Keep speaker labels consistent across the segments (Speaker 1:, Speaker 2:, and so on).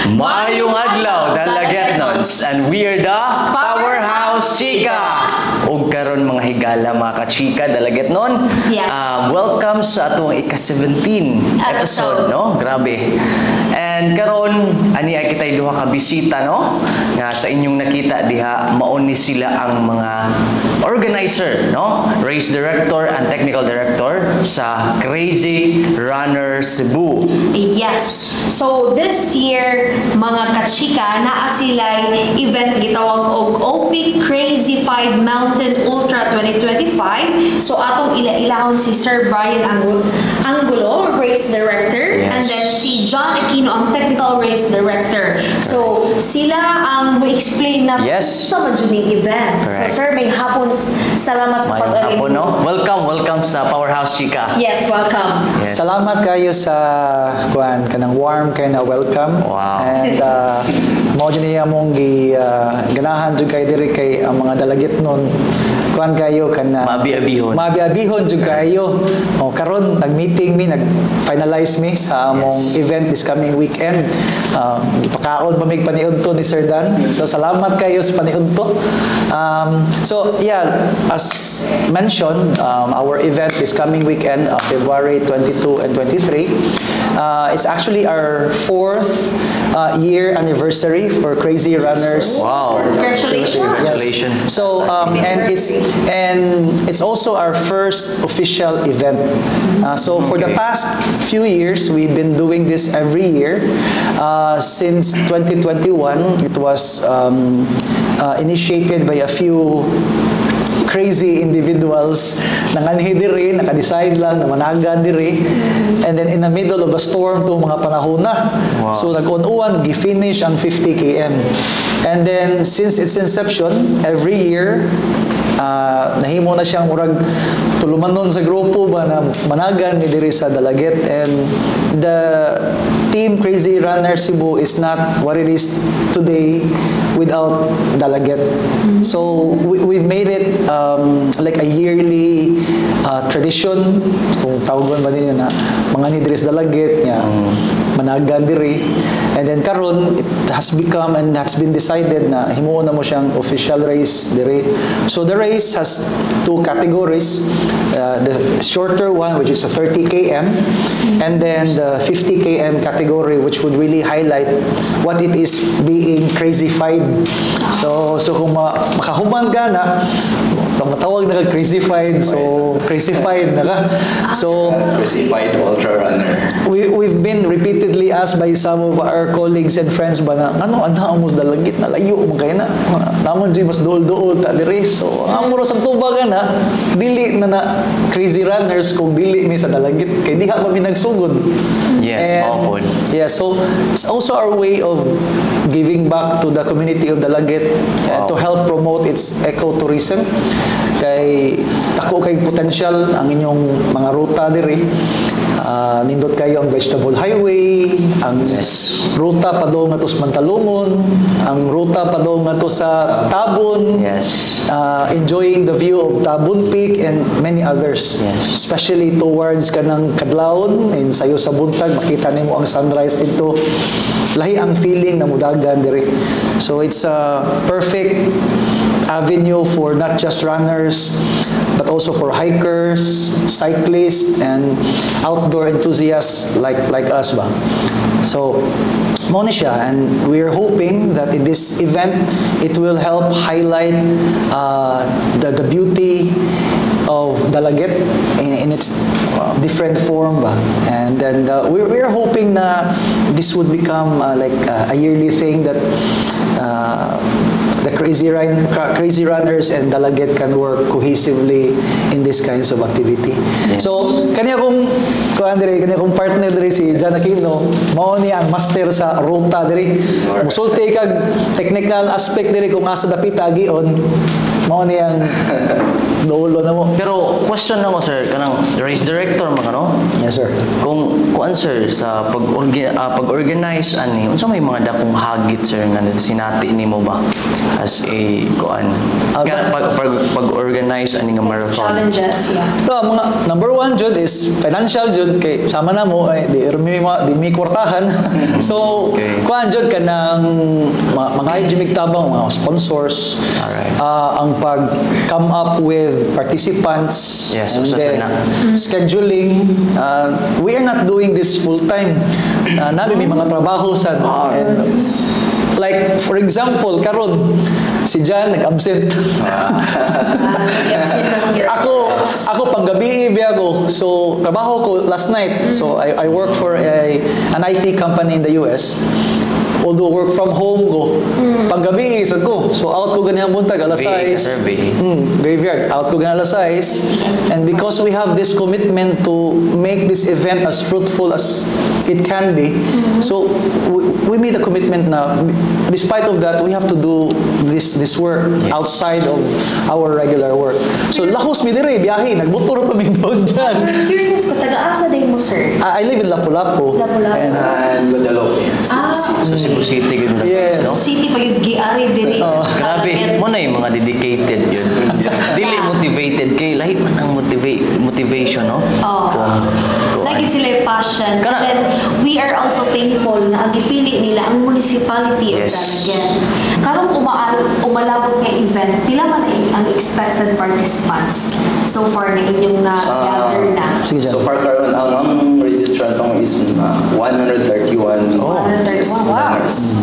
Speaker 1: Maayong adlaw, Dalagetnons, and we are the Powerhouse Chika. Ug karon mga higala, mga kachika, Dalagetnon.
Speaker 2: Yes.
Speaker 1: Welcome sa atong ika-17 episode, no? Grabe. And karon ani ay kitay duha ka bisita, no? Nga sa inyong nakita diha, mauni sila ang mga organizer, no? Race director and technical director sa Crazy Runner Cebu.
Speaker 2: Yes. So this year, mga kachika, naa sila'y event gitawag og OP Crazy 5 Mountain Ultra 2025. So atong ila-ilahon si Sir Brian Angulo, race director,
Speaker 1: Yes.
Speaker 2: and then si John Aquino, ang technical race director. So sila ang mo-explain na
Speaker 1: Yes.
Speaker 2: sa majuning event.
Speaker 1: Correct.
Speaker 2: So Sir, may hapon salamat sa
Speaker 1: Mayong
Speaker 2: pag-alin.
Speaker 1: hapon, no? Welcome sa Powerhouse Chika.
Speaker 2: Yes, welcome.
Speaker 1: Yes.
Speaker 3: Salamat kayo sa kuan kanang warm kay na welcome.
Speaker 1: Wow.
Speaker 3: And mao jud niya mong ganahan jud kay diri kay ang mga Dalagetnon kuan kayo kana
Speaker 1: Maabi-abihon.
Speaker 3: Maabi-abihon jud kayo. O karon nag-meeting mi, nag-finalize mi sa among event this coming weekend. Ipakaon pa mig paniudto ni Sir Dan. So salamat kayo sa paniudto. So yeah, as mentioned, our event this coming weekend, February 22 and 23. It's actually our 4th year anniversary for Crazy Runners.
Speaker 1: Wow.
Speaker 2: Congratulations.
Speaker 1: Congratulations.
Speaker 3: So and it's also our first official event. So for the past few years, we've been doing this every year. Since 2021, it was initiated by a few crazy individuals na nganhi diri, naka-decide lang na managan diri. And then in the middle of a storm to mga panahon na.
Speaker 1: Wow.
Speaker 3: So nag-unuan, gi-finish ang 50 km. And then since its inception, every year, nahimo na siyang murag tulumanon sa grupo ba na managan ni diri sa Dalaget. And the team Crazy Runner Cebu is not what it is today without Dalaget. So we made it like a yearly tradition, kung tawagan ba ninyo na mga ni diri sa Dalaget niya managan diri. And then karon it has become and has been decided na himuon na mo siyang official race diri. So the race has two categories, the shorter one which is a 30 km and then the 50 km category which would really highlight what it is being crazified. So kung makahuman ka na matawag na ka crazified, so crazified na ka. So
Speaker 4: Crazified ultra runner.
Speaker 3: we've been repeatedly asked by some of our colleagues and friends ba na ano amos Dalagit na layo mo kay na namon jud mas duol-duol ta diri. So amo ra sa tubagan na dili na crazy runners kung dili mi sa Dalagit kay diha pa mi nagsugod.
Speaker 1: Yes, mao pod.
Speaker 3: Yeah, so it's also our way of giving back to the community of Dalaget to help promote its ecotourism. Kay dako kay potential ang inyong mga ruta diri. Nindot kayo ang vegetable highway, ang ruta padong nga to sa Mantalumon, ang ruta padong nga to sa Tabon.
Speaker 1: Yes.
Speaker 3: Enjoying the view of Tabon Peak and many others.
Speaker 1: Yes.
Speaker 3: Especially towards kanang Kadlawon and sayo sa buntag makita nimo ang sunrise dito. Lahi ang feeling na mudagan diri. So it's a perfect avenue for not just runners but also for hikers, cyclists, and outdoor enthusiasts like us ba. So mo ni siya, and we're hoping that in this event it will help highlight the beauty of Dalaget in its different form ba. And then we're hoping na this would become like a yearly thing that the crazy runners and Dalaget can work cohesively in these kinds of activity.
Speaker 1: Yes.
Speaker 3: So kaniya kong partner diri si John Aquino, mao ni ang master sa ruta diri. Musulti kag technical aspect diri kung asa dapit agion, mao ni ang Dolo na mo.
Speaker 1: Pero question na mo sir, kanang race director mga no?
Speaker 3: Yes, sir.
Speaker 1: Kung kuan sir sa pag-organize ani, unsa may mga dakong hagit sir nga sinati nimo ba as a kuan? Nga pag-organize ani nga marathon.
Speaker 2: Challenges, yeah.
Speaker 3: So, mga number one jud is financial jud kay sama na mo ay di mi kwartahan. So,
Speaker 1: Okay.
Speaker 3: kuan jud kanang mga jimig tabang mga sponsors.
Speaker 1: Alright.
Speaker 3: Ang pag come up with participants
Speaker 1: Yes,
Speaker 3: and
Speaker 1: usa
Speaker 3: then
Speaker 1: sana.
Speaker 3: scheduling. We are not doing this full time. Nabi may mga trabaho sa and like for example karon si Jan nag-absent. Ako panggabi biya ko. So trabaho ko last night. So I work for an IT company in the US. Although work from home ko, panggabi sad ko. So out ko ganyan buntag alas 6. Graveyard. Out ko ganyan alas 6. And because we have this commitment to make this event as fruitful as it can be, so we made a commitment na despite of that, we have to do this work outside of our regular work. So lahos mi dire biyahe, nagmotor pa mi doon dyan.
Speaker 2: Curious ko, taga-asa din mo, sir?
Speaker 3: I live in Lapu-Lapu.
Speaker 2: Lapu-Lapu.
Speaker 3: And
Speaker 4: Guadalupe.
Speaker 1: So Cebu City gyud na
Speaker 3: Yes.
Speaker 1: no?
Speaker 2: City pa yung giari diri.
Speaker 1: Grabe, mo na yung mga dedicated yun. Dili motivated kay lahi man ang motivation no.
Speaker 2: Lagi sila yung passion. And
Speaker 1: Kana-
Speaker 2: then, we are also thankful na ang gipili nila ang municipality of
Speaker 1: Yes.
Speaker 2: Dalagyan. Karong umalabot nga event, pila man ang expected participants so far na inyong na-gather na?
Speaker 3: sige
Speaker 4: So
Speaker 3: dyan.
Speaker 4: far karon ang registrant is 131 runners.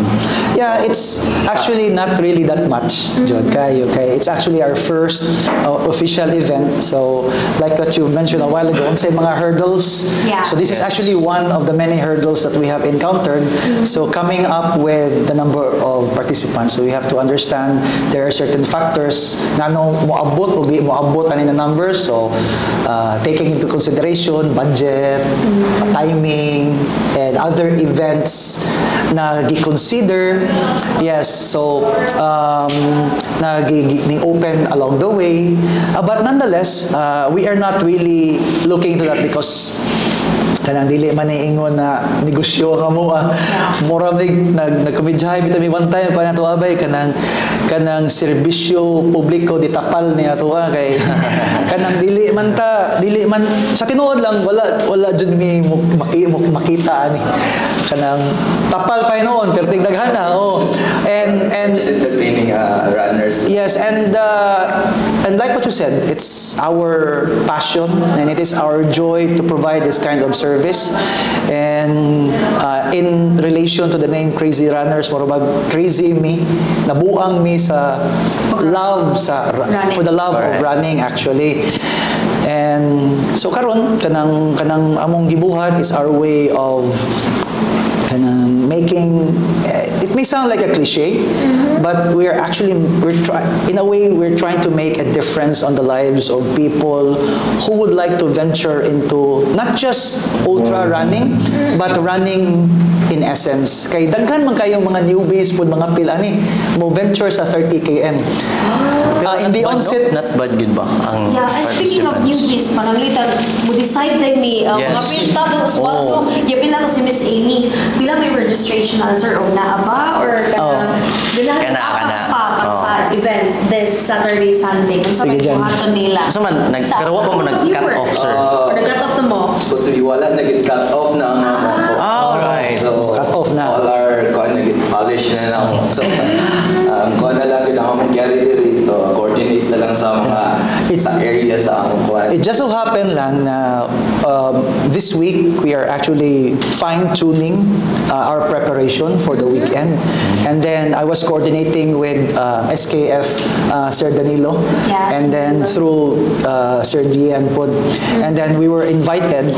Speaker 3: Yeah, it's actually not really that much, Jod. Okay. It's actually our first official event. So, like what you mentioned a while ago, unsay mga hurdles.
Speaker 2: Yeah.
Speaker 3: So this is actually one of the many hurdles that we have encountered. So coming up with the number of participants, so we have to understand there are certain factors na no moabot o di moabot ani na numbers. So taking into consideration budget, timing, and other events na gi-consider. Yes, so na open along the way. But nonetheless, we are not really looking to that because kanang dili man ingon na negosyo nga mo mura mig nagkomedyahay bitaw mi one time kana to abay kanang serbisyo publiko ditapal ni ato kay kanang dili man sa tinuod lang wala jud mi makita ani kanang tapal pa noon pero tigdaghana and
Speaker 4: Just entertaining runners.
Speaker 3: yes, and like what you said, it's our passion and it is our joy to provide this kind of service. And in relation to the name Crazy Runners, morobag crazy me, nabuang mi sa love for the love of running actually. And so karon kanang among gibuhat is our way of kanang making it may sound like a cliche, but we're trying to make a difference on the lives of people who would like to venture into not just ultra running but running in essence. Kay daghan man kayong mga newbies pud mga pila ni mo venture sa 30 km. In the onset,
Speaker 1: not bad good ba ang
Speaker 2: Yeah, and speaking of newbies, pananglitan, mo decide din mi, mga
Speaker 1: Yes.
Speaker 2: pinta doon sa mo, yapin na to si Miss Amy, pila may registration na sir, o naaba, or bilang
Speaker 1: Kana.
Speaker 2: akas pa pag sa event this Saturday, Sunday, kung sa
Speaker 3: Sige,
Speaker 2: may
Speaker 3: Jan.
Speaker 2: buhaton nila.
Speaker 1: So man, pero wa pa mo nag-cut off, sir.
Speaker 2: Or nag-cut off na mo?
Speaker 4: Supposed to be wala nag-cut off na ang
Speaker 1: Alright.
Speaker 4: So,
Speaker 3: Cut off na.
Speaker 4: All our nag-polish na lang. So, kuha na lang yun ang magyari dito. Coordinate na lang sa mga sa area sa among kuha.
Speaker 3: it just so happened lang na this week we are actually fine-tuning our preparation for the weekend. And then I was coordinating with SKF Sir Danilo.
Speaker 2: Yes.
Speaker 3: And then through Sir Gian Pod. And then we were invited.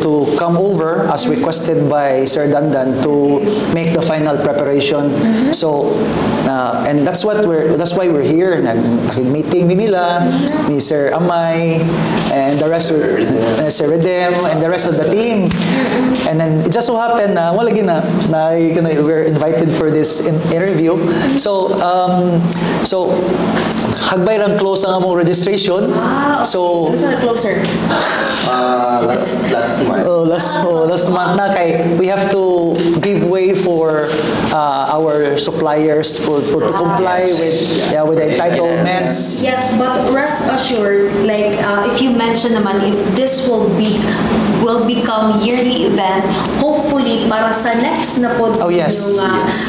Speaker 3: To come over as requested by Sir Dandan to make the final preparation. So and that's why we're here. meeting nila ni Sir Amay and the rest of Sir Redem and the rest of the team. And then it just so happened na wala gina na we're invited for this interview. So hagbay rang close ang among registration. So
Speaker 2: Gusto na closer.
Speaker 4: Last month.
Speaker 3: last month na kay we have to give way for our suppliers to comply with the entitlements.
Speaker 2: Yes, but rest assured, like if you mention naman if this will become yearly event, hopefully para sa next na po
Speaker 3: yes.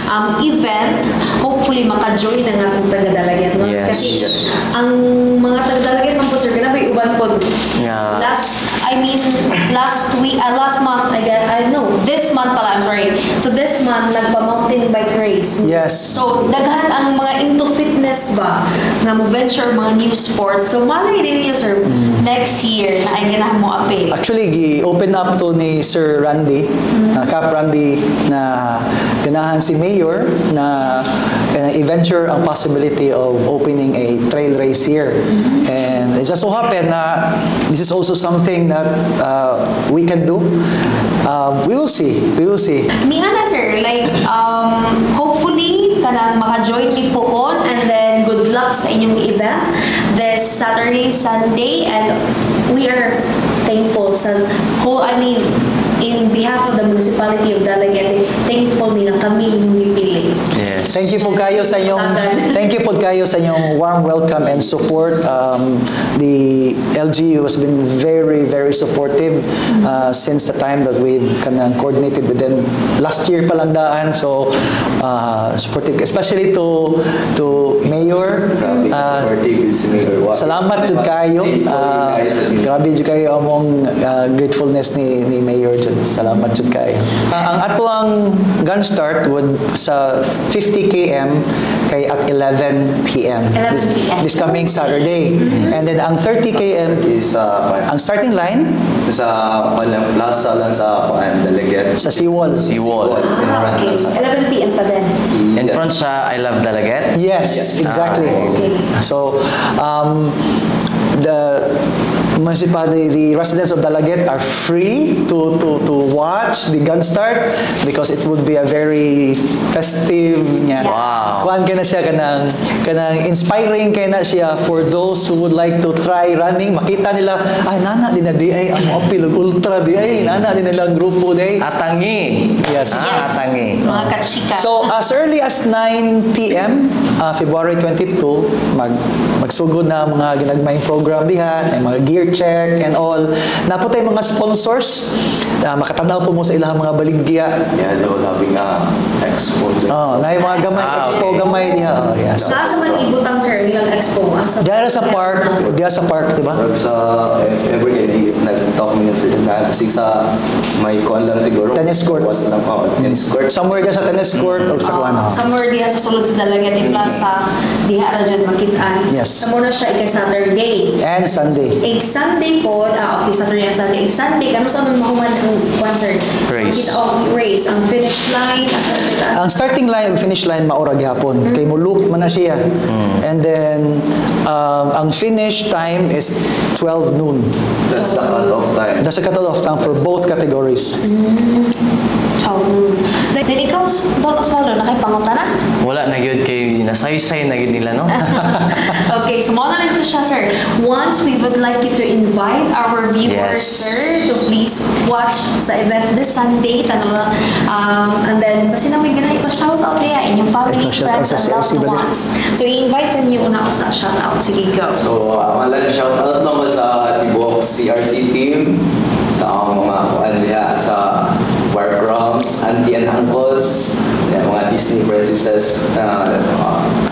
Speaker 2: yung event, hopefully maka-join ang atong taga-dalaget. No?
Speaker 1: Yes.
Speaker 2: Kasi ang mga taga-dalaget ng po, sir, kanabay uban po.
Speaker 1: Yeah.
Speaker 2: Last month, this month pala, I'm sorry. So this month, nagpa-mountain bike race.
Speaker 3: Yes.
Speaker 2: So, daghan ang mga into fitness ba na mo venture mga new sports. So, malay din niyo, sir, next year na ay ganahan mo apel.
Speaker 3: Actually, gi-open up to ni Sir Randy, Cap Randy, na ganahan si Mayor na i-venture ang possibility of opening a trail race here. And it just so happened na this is also something that we can do. We will see.
Speaker 2: Ni ana, sir, like, hopefully, kanang maka-join ni Pohon and then good luck sa inyong event this Saturday, Sunday, and we are thankful sa whole, in behalf of the municipality of Dalaget, thankful mi nga kami yung gipili.
Speaker 1: Yes.
Speaker 3: Thank you po kayo sa inyong warm welcome and support. The LGU has been very, very supportive since the time that we've coordinated with them last year pa lang daan. So supportive, especially to Mayor.
Speaker 4: Supportive si Mayor.
Speaker 3: Salamat jud kayo. Grabe jud kayo among gratefulness ni Mayor jud. Salamat jud kayo. Ang ato ang gun start would sa 50 km kay at 11 p.m.
Speaker 2: 11 p.m.
Speaker 3: This coming Saturday. And then ang 30 km
Speaker 4: Is
Speaker 3: ang starting line
Speaker 4: sa plaza lang sa Dalaget.
Speaker 3: sa Seawall.
Speaker 2: Okay. 11 p.m. pa din.
Speaker 1: In front sa I Love Dalaget?
Speaker 3: Yes, exactly.
Speaker 2: Okay.
Speaker 3: So, the municipality, the residents of Dalaget are free to watch the gun start because it would be a very festive niya.
Speaker 1: Wow.
Speaker 3: Kuan kana siya kanang inspiring kay na siya for those who would like to try running. Makita nila ay nana din na di ay ang apil ultra di ay nana din nila ang grupo di.
Speaker 1: Atangi.
Speaker 3: Yes.
Speaker 1: Atangi.
Speaker 2: Mga katsika.
Speaker 3: So as early as 9 p.m. February 22 magsugod na mga ginagmayng program diha, ay mga gear check and all. Naputay mga sponsors makatanaw po mo sa ilang mga baligya.
Speaker 4: Yeah, they were having expo.
Speaker 3: Na yung mga gamay expo gamay diha. Yes.
Speaker 2: Saan sa man ibutang, sir, yung expo?
Speaker 3: Diha sa park, di ba?
Speaker 4: Sa every day, nag-talk mo yun sir. Sa may kuhan lang siguro.
Speaker 3: Tennis court.
Speaker 4: Was lang tennis court.
Speaker 3: Somewhere diha sa tennis court o sa kuan.
Speaker 2: Somewhere diha sa sulod sa Dalaget Plaza, diha ra jud makitaan.
Speaker 3: Yes.
Speaker 2: Sa muna siya Saturday.
Speaker 3: And Sunday.
Speaker 2: Sunday po, okay, Saturday and Sunday. Sunday, kano sa mga mahuman ang concert?
Speaker 1: Race.
Speaker 2: Race. Ang finish line,
Speaker 3: Ang starting line ug finish line maura gihapon. Kay mo loop man na siya. And then ang finish time is 12 noon.
Speaker 4: That's the cut-off time.
Speaker 3: That's a cut-off time for both categories.
Speaker 2: Then ikaw, Don Osvaldo, nakaipangunta na?
Speaker 1: Wala na yun kay nasaysay na yun nila, no?
Speaker 2: Okay, so muna lang ito siya, sir. Once, we would like you to invite our viewers,
Speaker 1: Yes.
Speaker 2: sir, to please watch sa event this Sunday. And then, basta na may ganahin pa shoutout niya, inyong family,
Speaker 3: Ito, shoutout
Speaker 2: friends,
Speaker 3: sa
Speaker 2: and loved
Speaker 3: CRC ba
Speaker 2: ones. So, i-invite sa inyo una ko sa shoutout. Sige, go.
Speaker 4: So, malang shoutout naman sa Tibok CRC team, sa mga kuan diha, sa Warcrums, auntie and uncles, mga Disney princesses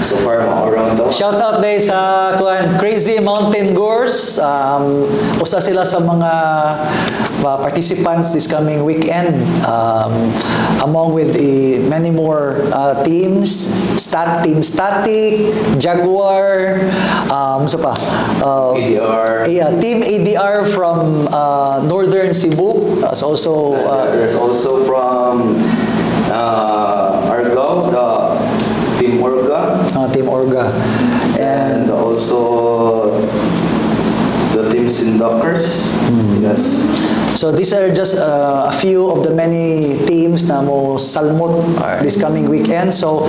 Speaker 4: so far mga around to.
Speaker 3: Shout out day sa Crazy Mountain Goers. Usa sila sa mga participants this coming weekend. Among with many more teams, Team Static, Jaguar, so pa?
Speaker 4: ADR.
Speaker 3: Team ADR from Northern Cebu. Also
Speaker 4: There's also from Argao, the Team Orga.
Speaker 3: Team Orga.
Speaker 4: And also the teams in Dockers. Yes.
Speaker 3: So these are just a few of the many teams na mo salmot this coming weekend. So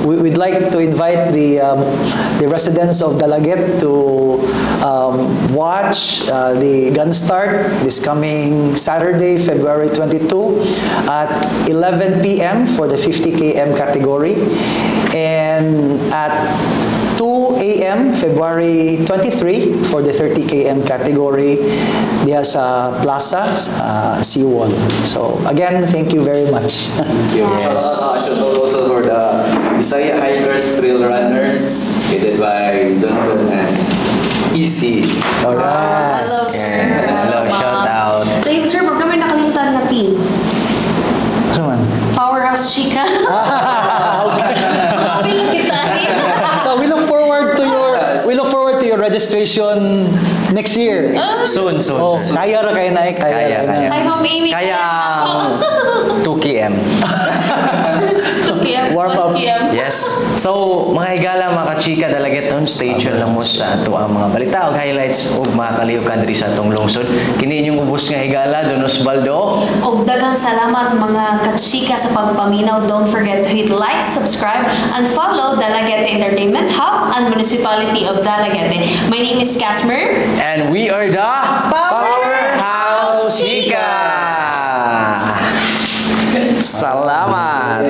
Speaker 3: we'd like to invite the residents of Dalaget to watch the gun start this coming Saturday, February 22 at 11 p.m. for the 50 km category, and at 2 a.m. February 23 for the 30 km category diya sa Plaza, Seawall. So again, thank you very much.
Speaker 4: Thank you. Shout out also for the Bisaya Hikers Trail Runners, headed by Don and Easy.
Speaker 3: Alright.
Speaker 2: Hello, sir.
Speaker 1: Hello, shout out.
Speaker 2: Thank you, sir. Pag kami nakalimutan na team.
Speaker 3: Ano man?
Speaker 2: Powerhouse Chika. Kapila kita.
Speaker 3: So we look forward to your registration next year.
Speaker 1: Soon.
Speaker 3: Oh, kaya ra kayo na
Speaker 1: Kaya.
Speaker 2: Ay, Ma'am Amy.
Speaker 1: Kaya ang 2 km.
Speaker 2: 2 p.m.
Speaker 3: Warm up.
Speaker 2: 1 p.m.
Speaker 1: Yes. So, mga higala, mga kachika, Dalageton, stay tuned lang mo sa ato ang mga balita o highlights o mga kaliukan diri sa atong lungsod. Kini inyong ubos nga higala, Don Osvaldo.
Speaker 2: Og daghang salamat mga kachika sa pagpaminaw. Don't forget to hit like, subscribe, and follow Dalagete Entertainment Hub and Municipality of Dalagete. My name is Casmer.
Speaker 1: And we are the Powerhouse Chika! Salamat!